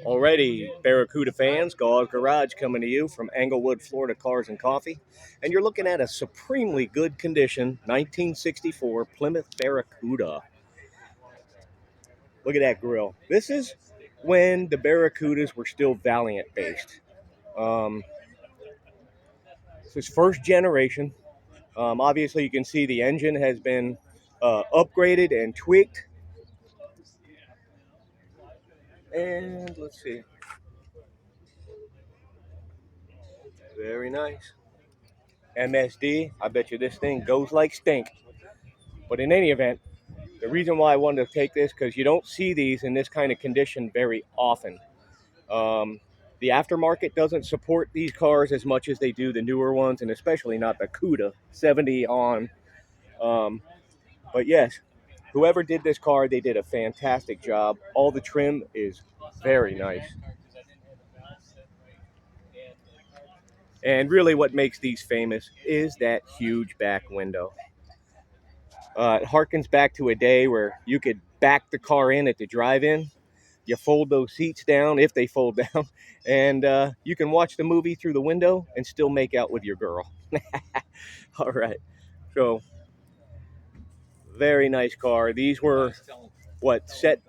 Already, Barracuda fans, Gause Garage coming to you from Englewood, Florida Cars and Coffee. And you're looking at a supremely good condition 1964 Plymouth Barracuda. Look at that grill. This is when the Barracudas were still Valiant based. Um, this is first generation. Obviously, you can see the engine has been upgraded and tweaked. And let's see. Very nice. MSD. I bet you this thing goes like stink. But in any event, the reason why I wanted to take this because you don't see these in this kind of condition very often. Um, the aftermarket doesn't support these cars as much as they do the newer ones, and especially not the Cuda 70 on. Um, but yes, whoever did this car, they did a fantastic job. All the trim is very nice. And really, what makes these famous is that huge back window. It harkens back to a day where you could back the car in at the drive-in. You fold those seats down, if they fold down, and you can watch the movie through the window and still make out with your girl. All right. So, very nice car. These were what set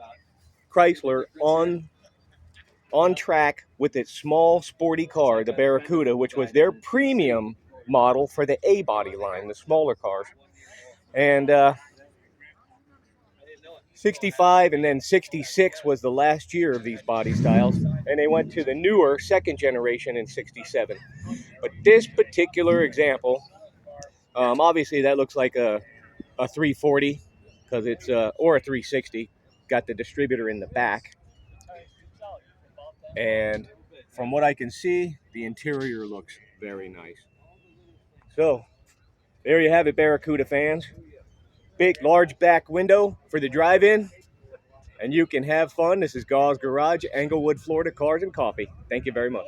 Chrysler on track with its small, sporty car, the Barracuda, which was their premium model for the A body line, the smaller cars. And 65 and then 66 was the last year of these body styles, and they went to the newer second generation in 67. But this particular example, obviously that looks like a 340 because it's or a 360, got the distributor in the back. And from what I can see, the interior looks very nice. So there you have it, Barracuda fans. Big, large back window for the drive-in, and you can have fun. This is Gause Garage, Englewood, Florida Cars and Coffee. Thank you very much.